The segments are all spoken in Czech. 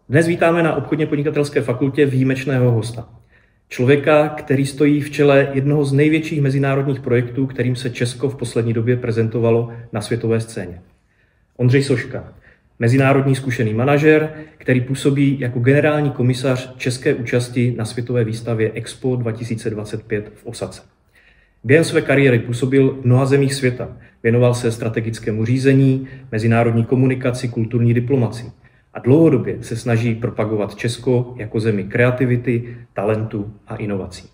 Dnes vítáme na obchodně podnikatelské fakultě výjimečného hosta. Člověka, který stojí v čele jednoho z největších mezinárodních projektů, kterým se Česko v poslední době prezentovalo na světové scéně. Ondřej Soška, mezinárodní zkušený manažer, který působí jako generální komisař české účasti na světové výstavě Expo 2025 v Ósace. Během své kariéry působil v mnoha zemích světa, věnoval se strategickému řízení, mezinárodní komunikaci, kulturní diplomaci a dlouhodobě se snaží propagovat Česko jako zemi kreativity, talentu a inovací.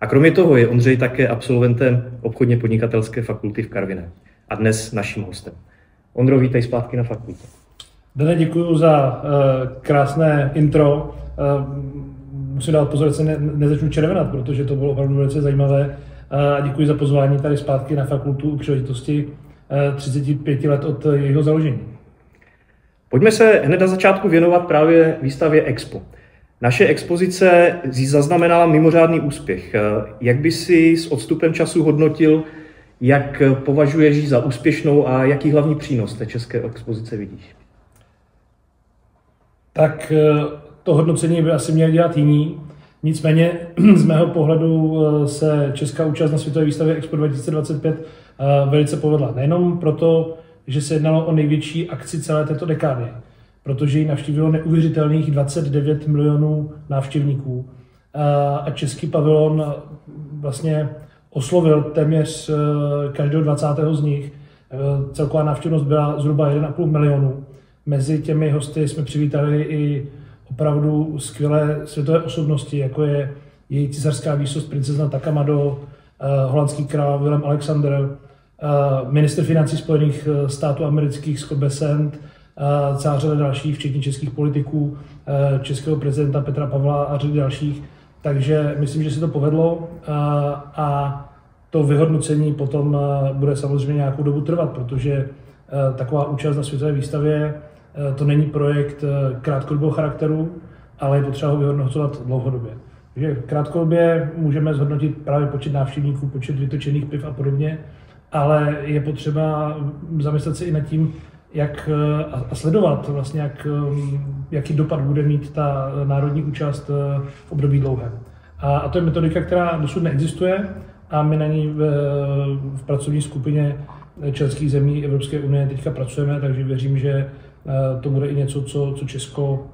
A kromě toho je Ondřej také absolventem obchodně podnikatelské fakulty v Karviné a dnes naším hostem. Ondro, vítej zpátky na fakultě. Dane, děkuji za krásné intro. Musím dát pozor, že se nezačnu červenat, protože to bylo opravdu velice zajímavé. A děkuji za pozvání tady zpátky na fakultu u příležitosti 35 let od jejího založení. Pojďme se hned na začátku věnovat právě výstavě Expo. Naše expozice zaznamenala mimořádný úspěch. Jak by si s odstupem času hodnotil, jak považuješ ji za úspěšnou a jaký hlavní přínos té české expozice vidíš? Tak to hodnocení by asi měl dělat jiní. Nicméně z mého pohledu se česká účast na světové výstavě Expo 2025 velice povedla. Nejenom proto, že se jednalo o největší akci celé této dekády, protože ji navštívilo neuvěřitelných 29 milionů návštěvníků a český pavilon vlastně oslovil téměř každého 20. z nich. Celková návštěvnost byla zhruba 1,5 milionu. Mezi těmi hosty jsme přivítali i opravdu skvělé světové osobnosti, jako je její císařská výsost princezna Takamado, holandský král Willem Alexander, ministr financí Spojených států amerických Scott Bessent, celá řada dalších, včetně českých politiků, českého prezidenta Petra Pavla a řady dalších. Takže myslím, že se to povedlo a to vyhodnocení potom bude samozřejmě nějakou dobu trvat, protože taková účast na světové výstavě to není projekt krátkodobého charakteru, ale je potřeba ho vyhodnocovat dlouhodobě. Takže krátkodobě můžeme zhodnotit právě počet návštěvníků, počet vytočených piv a podobně, ale je potřeba zamyslet se i nad tím, jak a sledovat vlastně, jaký dopad bude mít ta národní účast v období dlouhém. A to je metodika, která dosud neexistuje a my na ní v pracovní skupině členských zemí Evropské unie teďka pracujeme, takže věřím, že to bude i něco, co Česko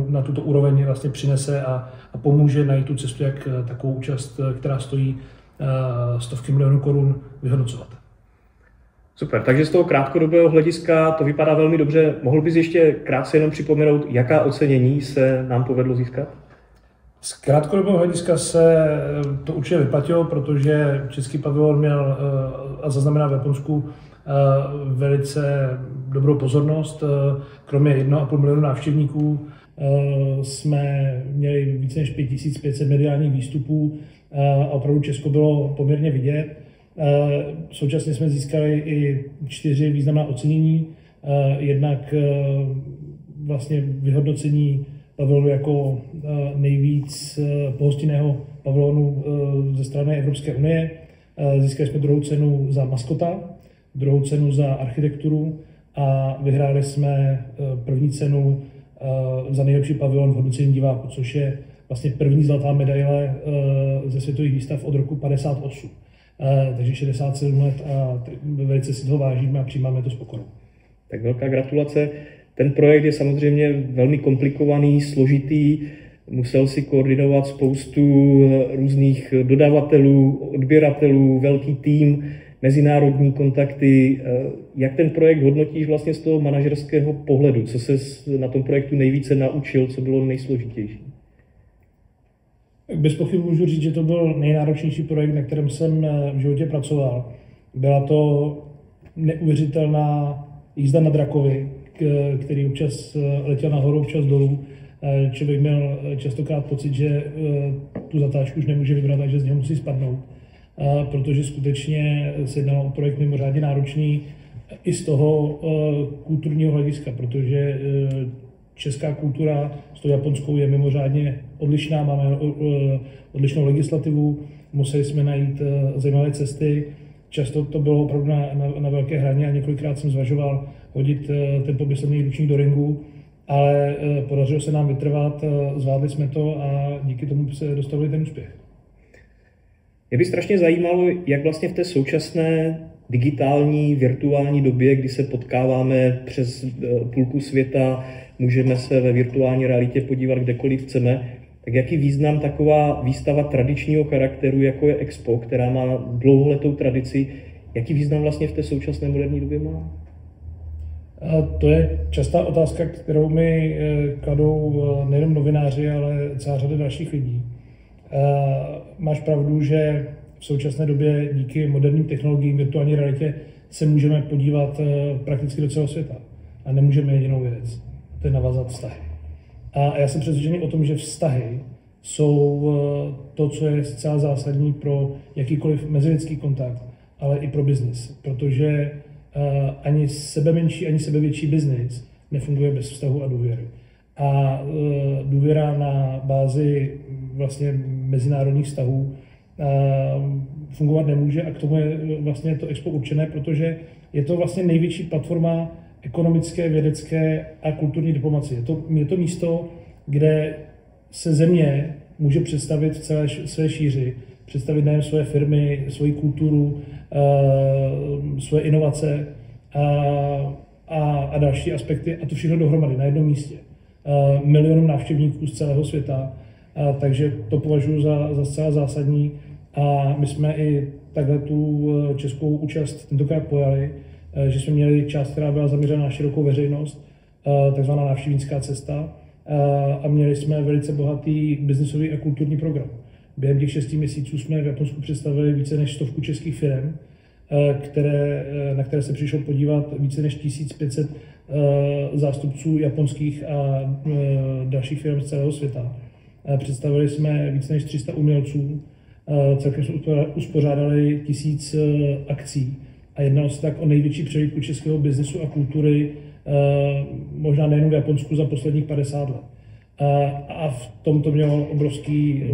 na tuto úroveň vlastně přinese a pomůže najít tu cestu, jak takovou účast, která stojí stovky milionů korun, vyhodnocovat. Super, takže z toho krátkodobého hlediska to vypadá velmi dobře. Mohl bys ještě krátce jenom připomenout, jaká ocenění se nám povedlo získat? Z krátkodobého hlediska se to určitě vyplatilo, protože český pavilon měl a zaznamenal v Japonsku velice dobrou pozornost. Kromě 1,5 milionu návštěvníků jsme měli více než 5500 mediálních výstupů a opravdu Česko bylo poměrně vidět. Současně jsme získali i 4 významná ocenění. Jednak vlastně vyhodnocení pavilonu jako nejvíc pohostinného pavilonu ze strany Evropské unie. Získali jsme druhou cenu za maskota, druhou cenu za architekturu a vyhráli jsme první cenu za nejlepší pavilon v hodnocení diváků, což je vlastně první zlatá medaile ze světových výstav od roku 58. Takže 67 let a velice si toho vážíme a přijímáme to s pokorou. Tak velká gratulace. Ten projekt je samozřejmě velmi komplikovaný, složitý, musel si koordinovat spoustu různých dodavatelů, odběratelů, velký tým, mezinárodní kontakty. Jak ten projekt hodnotíš vlastně z toho manažerského pohledu? Co ses na tom projektu nejvíce naučil, co bylo nejsložitější? Bez pochyby můžu říct, že to byl nejnáročnější projekt, na kterém jsem v životě pracoval. Byla to neuvěřitelná jízda na drakovi, který občas letěl nahoru, občas dolů. Člověk měl častokrát pocit, že tu zatáčku už nemůže vybrat, takže z něho musí spadnout. Protože skutečně se jednalo o projekt mimořádně náročný i z toho kulturního hlediska, protože česká kultura s tou japonskou je mimořádně odlišná, máme odlišnou legislativu, museli jsme najít zajímavé cesty. Často to bylo opravdu na velké hraně a několikrát jsem zvažoval hodit ten pomyslný ručník do ringu, ale podařilo se nám vytrvat, zvládli jsme to a díky tomu se dostavili ten úspěch. Mě by strašně zajímalo, jak vlastně v té současné digitální, virtuální době, kdy se potkáváme přes půlku světa, můžeme se ve virtuální realitě podívat kdekoliv chceme, tak jaký význam taková výstava tradičního charakteru, jako je Expo, která má dlouholetou tradici, jaký význam vlastně v té současné moderní době má? To je častá otázka, kterou mi kladou nejen novináři, ale celá řada dalších lidí. Máš pravdu, že v současné době díky moderním technologiím, virtuální realitě se můžeme podívat prakticky do celého světa. A nemůžeme jedinou věc, to je navázat vztahy. A já jsem přesvědčený o tom, že vztahy jsou to, co je zcela zásadní pro jakýkoliv mezilidský kontakt, ale i pro biznis. Protože ani sebemenší, ani sebevětší biznis nefunguje bez vztahu a důvěry. A důvěra na bázi vlastně mezinárodních vztahů fungovat nemůže a k tomu je vlastně to Expo určené, protože je to vlastně největší platforma ekonomické, vědecké a kulturní diplomacie. Je to místo, kde se země může představit v celé své šíři, představit nejen svoje firmy, svoji kulturu, svoje inovace a další aspekty, a to všechno dohromady na jednom místě. Milionům návštěvníků z celého světa, takže to považuji za zcela zásadní a my jsme i takhle tu českou účast tentokrát pojali, že jsme měli část, která byla zaměřena na širokou veřejnost, takzvaná návštěvnická cesta, a měli jsme velice bohatý biznisový a kulturní program. Během těch 6 měsíců jsme v Japonsku představili více než 100 českých firm, na které se přišlo podívat více než 1500 zástupců japonských a dalších firm z celého světa. Představili jsme více než 300 umělců, celkem jsme uspořádali 1000 akcí a jednalo se tak o největší přehlídku českého biznesu a kultury, možná nejen v Japonsku za posledních 50 let. A v tom to mělo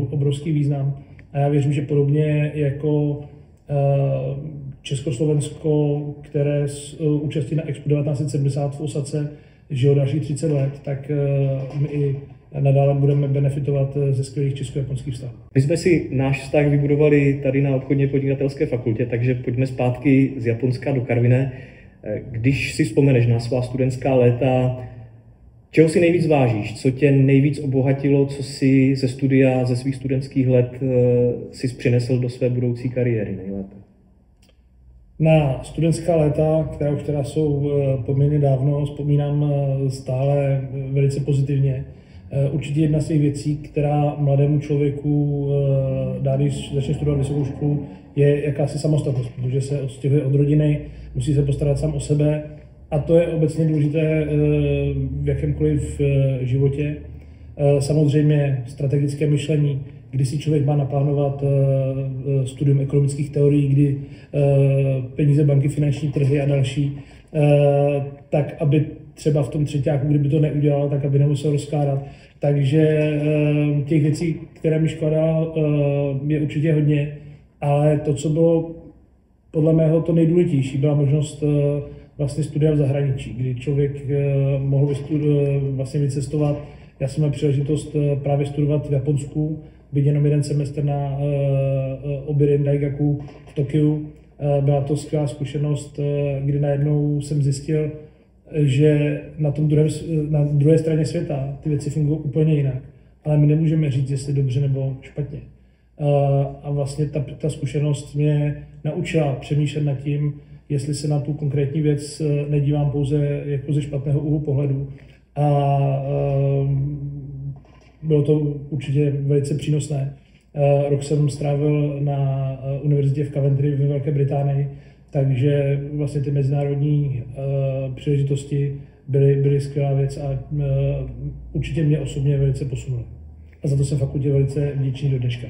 obrovský význam. A já věřím, že podobně jako Československo, které účastí na Expo 1970 v Osace žilo dalších 30 let, tak my i nadále budeme benefitovat ze skvělých česko-japonských vztahů. My jsme si náš vztah vybudovali tady na obchodně podnikatelské fakultě, takže pojďme zpátky z Japonska do Karviné. Když si vzpomeneš na svá studentská léta, čeho si nejvíc vážíš? Co tě nejvíc obohatilo, co si ze studia, ze svých studentských let si přinesl do své budoucí kariéry nejlépe? Na studentská léta, která už teda jsou poměrně dávno, vzpomínám stále velice pozitivně. Určitě jedna z těch věcí, která mladému člověku dá, když začne studovat vysokou školu, je jakási samostatnost, protože se odstěhuje od rodiny, musí se postarat sám o sebe a to je obecně důležité v jakémkoliv životě. Samozřejmě strategické myšlení, kdy si člověk má naplánovat studium ekonomických teorií, kdy peníze, banky, finanční trhy a další, tak aby třeba v tom třetíku, kdyby to neudělal, tak aby nemusel rozkládat. Takže těch věcí, které mi škola dala, je určitě hodně, ale to, co bylo podle mého to nejdůležitější, byla možnost vlastně studia v zahraničí, kdy člověk mohl vlastně vycestovat. Já jsem měl příležitost právě studovat v Japonsku, byť jenom jeden semestr na Obirin Daigaku v Tokiu. Byla to skvělá zkušenost, kdy najednou jsem zjistil, že na druhé straně světa ty věci fungují úplně jinak, ale my nemůžeme říct, jestli dobře nebo špatně. A vlastně ta zkušenost mě naučila přemýšlet nad tím, jestli se na tu konkrétní věc nedívám pouze jako ze špatného úhlu pohledu. A bylo to určitě velice přínosné. Rok jsem strávil na univerzitě v Coventry ve Velké Británii, takže vlastně ty mezinárodní příležitosti byly skvělá věc a určitě mě osobně velice posunuly. A za to jsem fakultě velice vděčný do dneška.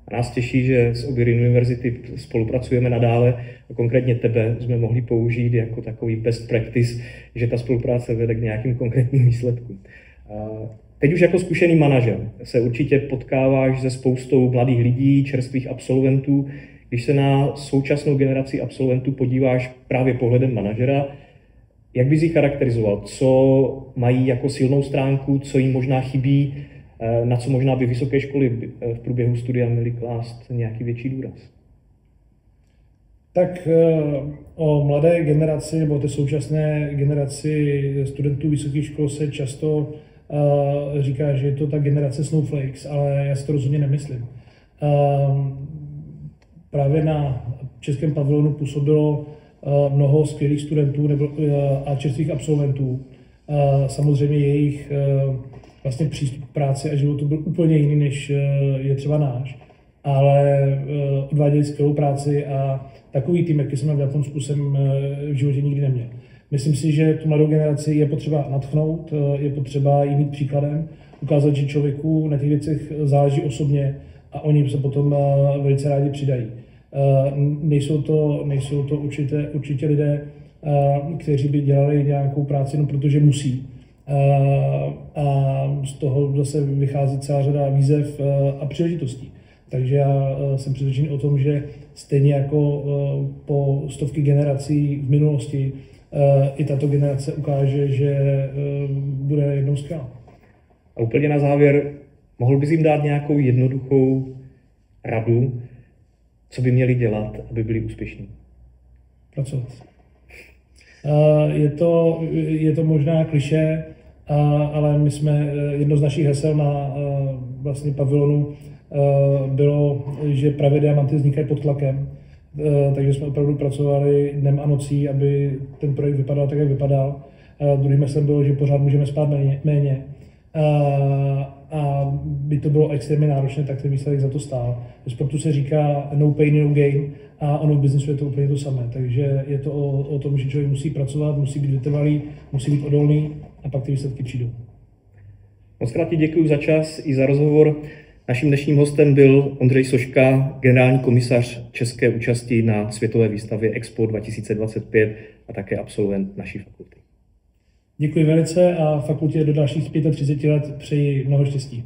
A nás těší, že s Obirin univerzity spolupracujeme nadále a konkrétně tebe jsme mohli použít jako takový best practice, že ta spolupráce vede k nějakým konkrétním výsledkům. Teď už jako zkušený manažer se určitě potkáváš se spoustou mladých lidí, čerstvých absolventů. Když se na současnou generaci absolventů podíváš právě pohledem manažera, Jak bys ji charakterizoval? Co mají jako silnou stránku, co jim možná chybí, na co možná by vysoké školy v průběhu studia měly klást nějaký větší důraz? Tak o mladé generaci nebo té současné generaci studentů vysokých škol se často říká, že je to ta generace snowflakes, ale já si to rozhodně nemyslím. Právě na českém pavilonu působilo mnoho skvělých studentů a čerstvých absolventů. Samozřejmě jejich vlastně přístup k práci a životu byl úplně jiný, než je třeba náš, ale odváděli skvělou práci a takový tým, jaký jsem v Japonsku, jsem v životě nikdy neměl. Myslím si, že tu mladou generaci je potřeba nadchnout, je potřeba jí mít příkladem, ukázat, že člověku na těch věcech záleží osobně a oni se potom velice rádi přidají. Nejsou to určitě lidé, kteří by dělali nějakou práci jenom protože musí. A z toho zase vychází celá řada výzev a příležitostí. Takže já jsem přesvědčený o tom, že stejně jako po stovky generací v minulosti i tato generace ukáže, že bude jednou skvělá. A úplně na závěr, mohl bys jim dát nějakou jednoduchou radu, co by měli dělat, aby byli úspěšní? Pracovat. Je to možná klišé, ale my jsme, jedno z našich hesel na vlastně pavilonu bylo, že pravé diamanty vznikají pod tlakem. Takže jsme opravdu pracovali dnem a nocí, aby ten projekt vypadal tak, jak vypadal. Druhým heslem bylo, že pořád můžeme spát méně. A by to bylo extrémně náročné, tak ten výsledek za to stál. V sportu se říká no pain, no gain a ono v biznesu je to úplně to samé. Takže je to o tom, že člověk musí pracovat, musí být vytrvalý, musí být odolný a pak ty výsledky přijdou. Moc krát ti děkuji za čas i za rozhovor. Naším dnešním hostem byl Ondřej Soška, generální komisař české účasti na světové výstavě Expo 2025 a také absolvent naší fakulty. Děkuji velice a fakultě do dalších 35 let přeji mnoho štěstí.